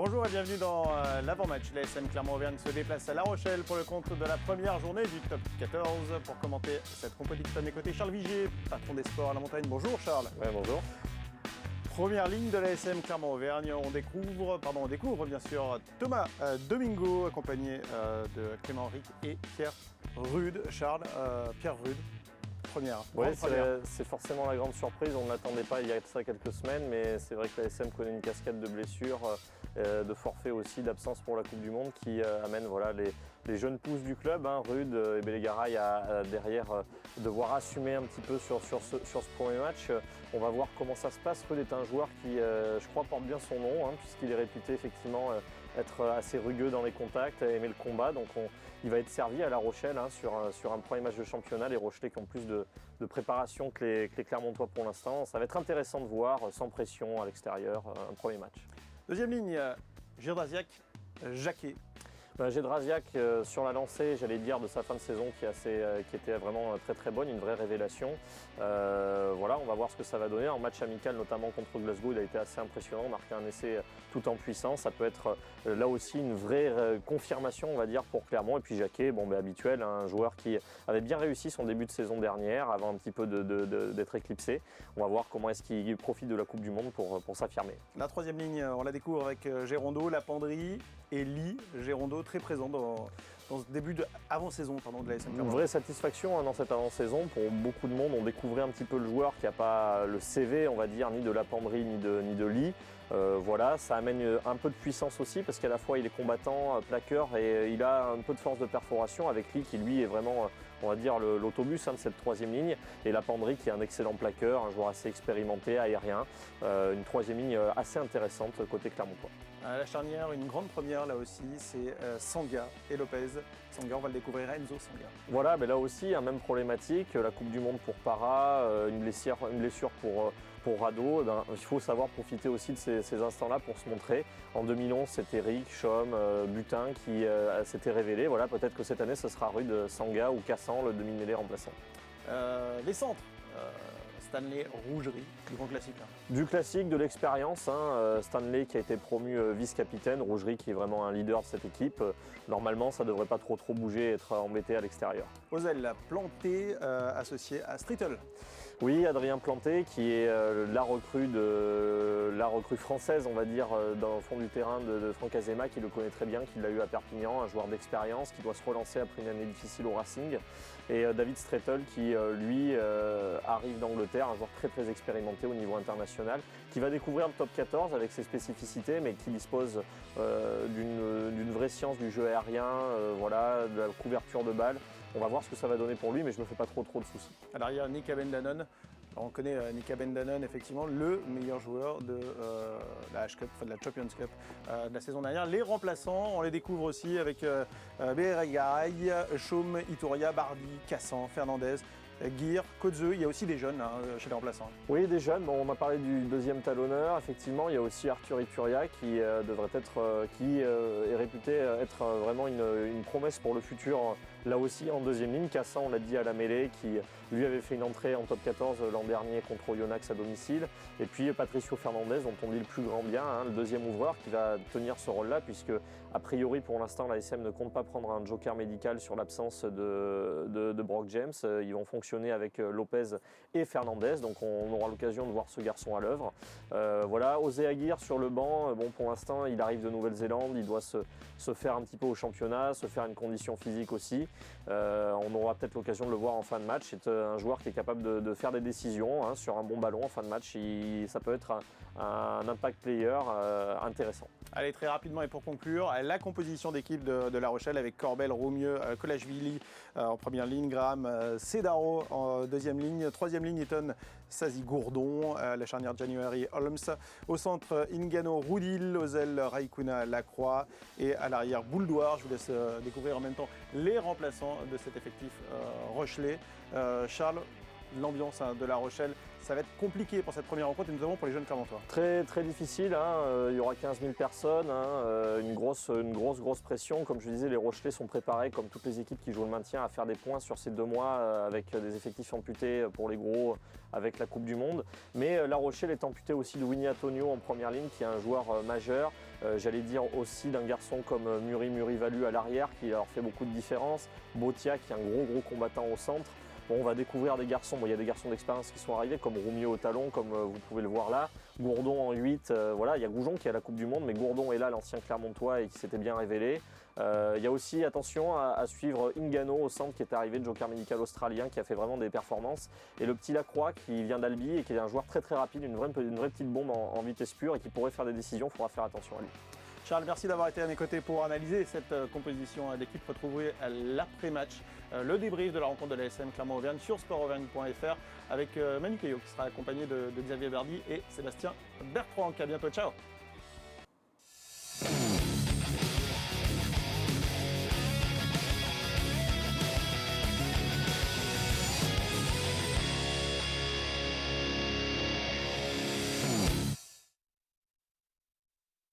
Bonjour et bienvenue dans l'avant-match. L'ASM Clermont-Auvergne se déplace à La Rochelle pour le compte de la première journée du top 14. Pour commenter cette compétition à mes côtés, Charles Vigier, patron des sports à la montagne. Bonjour Charles. Ouais, bonjour. Première ligne de l'ASM Clermont-Auvergne. On découvre bien sûr Thomas Domingo, accompagné de Clément Ric et Pierre Rude. Charles, Pierre Rude. Première. Oui, c'est forcément la grande surprise. On ne l'attendait pas il y a ça quelques semaines, mais c'est vrai que l'ASM connaît une cascade de blessures, de forfaits aussi, d'absence pour la Coupe du Monde qui amène les jeunes pousses du club, Rude et Bellegaray à derrière devoir assumer un petit peu sur ce premier match. On va voir comment ça se passe. Rude est un joueur qui, je crois, porte bien son nom, puisqu'il est réputé effectivement être assez rugueux dans les contacts, aimer le combat. Donc il va être servi à La Rochelle sur un premier match de championnat. Les Rochelais qui ont plus de préparation que les Clermontois pour l'instant. Ça va être intéressant de voir, sans pression à l'extérieur, un premier match. Deuxième ligne, Girdrasiak, Jacquet. Girdrasiak sur la lancée, j'allais dire, de sa fin de saison qui était vraiment très très bonne, une vraie révélation. Voilà, on va voir ce que ça va donner. En match amical, notamment contre Glasgow, il a été assez impressionnant, marqué un essai tout en puissance. Ça peut être là aussi une vraie confirmation, on va dire, pour Clermont. Et puis Jacquet, habituel, un joueur qui avait bien réussi son début de saison dernière, avant un petit peu d'être éclippé. On va voir comment est-ce qu'il profite de la Coupe du Monde pour s'affirmer. La troisième ligne, on la découvre avec Gérondeau, Lapendrie et Lee. Gérondeau très présent dans ce début avant-saison de l'ASM Clermont. Une vraie satisfaction dans cette avant-saison. Pour beaucoup de monde, on découvrait un petit peu le joueur qui n'a pas le CV, on va dire, ni de Lapendrie ni de Lee. Voilà, ça amène un peu de puissance aussi parce qu'à la fois il est combattant, plaqueur et il a un peu de force de perforation avec Lee qui lui est vraiment, on va dire, l'autobus de cette troisième ligne. Et Lapendrie qui est un excellent plaqueur, un joueur assez expérimenté, aérien. Une troisième ligne assez intéressante côté Clermontois. À la charnière, une grande première là aussi, c'est Sanga et Lopez. Sanga, on va le découvrir, Enzo Sanga. Voilà, mais là aussi, même problématique, la Coupe du Monde pour Para, une blessure pour Rado. Il faut savoir profiter aussi de ces instants-là pour se montrer. En 2011, c'était Ric, Chaume, Butin qui s'était révélé. Voilà, peut-être que cette année, ce sera Rude, Sanga ou Cassan, le demi-mêlée remplaçant. Les centres. Stanley Rougerie, du grand classique. Du classique, de l'expérience. Stanley qui a été promu vice-capitaine, Rougerie qui est vraiment un leader de cette équipe. Normalement, ça ne devrait pas trop bouger et être embêté à l'extérieur. Ozel, Planté, associé à Strittle. Oui, Adrien Planté qui est la recrue française, on va dire, dans le fond du terrain de Franck Azema, qui le connaît très bien, qui l'a eu à Perpignan, un joueur d'expérience qui doit se relancer après une année difficile au Racing. Et David Strettel qui, lui, arrive d'Angleterre, un joueur très très expérimenté au niveau international, qui va découvrir le top 14 avec ses spécificités, mais qui dispose d'une vraie science du jeu aérien, de la couverture de balles. On va voir ce que ça va donner pour lui, mais je ne me fais pas trop de soucis. À l'arrière, Nick Abendanon. On connaît Nick Abendanon, effectivement, le meilleur joueur de la H-Cup, de la Champions Cup de la saison dernière. Les remplaçants, on les découvre aussi avec Bellegaray, Chaume, Iturria, Bardi, Cassan, Fernandez, Guir, Kotzeu. Il y a aussi des jeunes chez les remplaçants. Oui, des jeunes. On m'a parlé du deuxième talonneur. Effectivement, il y a aussi Arthur Iturria qui est réputé être vraiment une promesse pour le futur. Là aussi, en deuxième ligne, Cassan, on l'a dit, à la mêlée, qui lui avait fait une entrée en top 14 l'an dernier contre Oyonnax à domicile. Et puis Patricio Fernandez, dont on dit le plus grand bien, le deuxième ouvreur qui va tenir ce rôle-là, puisque a priori pour l'instant l'ASM ne compte pas prendre un joker médical sur l'absence de Brock James. Ils vont fonctionner avec Lopez et Fernandez, donc on aura l'occasion de voir ce garçon à l'œuvre. Voilà, Osé Aguirre sur le banc, pour l'instant il arrive de Nouvelle-Zélande, il doit se faire un petit peu au championnat, se faire une condition physique aussi. On aura peut-être l'occasion de le voir en fin de match. C'est un joueur qui est capable de faire des décisions sur un bon ballon en fin de match. Ça peut être un impact player intéressant. Allez, très rapidement et pour conclure, la composition d'équipe de La Rochelle avec Corbel, Romieux, Kolashvili en première ligne, Graham, Cedaro en deuxième ligne, troisième ligne, Eton, Sazi-Gourdon, la charnière January, Holmes, au centre Ingano, Roudil, Ozel, Raikuna, Lacroix et à l'arrière Bouldoir. Je vous laisse découvrir en même temps les remplaçants de cet effectif Rochelais. Charles, l'ambiance de La Rochelle. Ça va être compliqué pour cette première rencontre et notamment pour les jeunes Clermontois. Très, très difficile, il y aura 15 000 personnes, une grosse pression. Comme je disais, les Rochelais sont préparés, comme toutes les équipes qui jouent le maintien, à faire des points sur ces 2 mois avec des effectifs amputés pour les gros, avec la Coupe du Monde. Mais La Rochelle est amputée aussi de Winnie Antonio en première ligne, qui est un joueur majeur. J'allais dire aussi d'un garçon comme Murivalu à l'arrière, qui leur fait beaucoup de différence. Botia, qui est un gros combattant au centre. Bon, on va découvrir des garçons, il y a des garçons d'expérience qui sont arrivés, comme Roumio au talon, comme vous pouvez le voir là. Gourdon en 8, voilà, il y a Goujon qui est à la Coupe du Monde, mais Gourdon est là, l'ancien Clermontois, et qui s'était bien révélé. Il y a aussi, attention, à suivre Ingano au centre, qui est arrivé, de joker médical australien, qui a fait vraiment des performances. Et le petit Lacroix, qui vient d'Albi, et qui est un joueur très rapide, une vraie petite bombe en vitesse pure, et qui pourrait faire des décisions, il faudra faire attention à lui. Charles, merci d'avoir été à mes côtés pour analyser cette composition d'équipe. Retrouvez l'après-match, le débrief de la rencontre de l'ASM Clermont-Auvergne sur sportauvergne.fr avec Manu Caillot qui sera accompagné de Xavier Berdy et Sébastien Bertrand. À bientôt, ciao.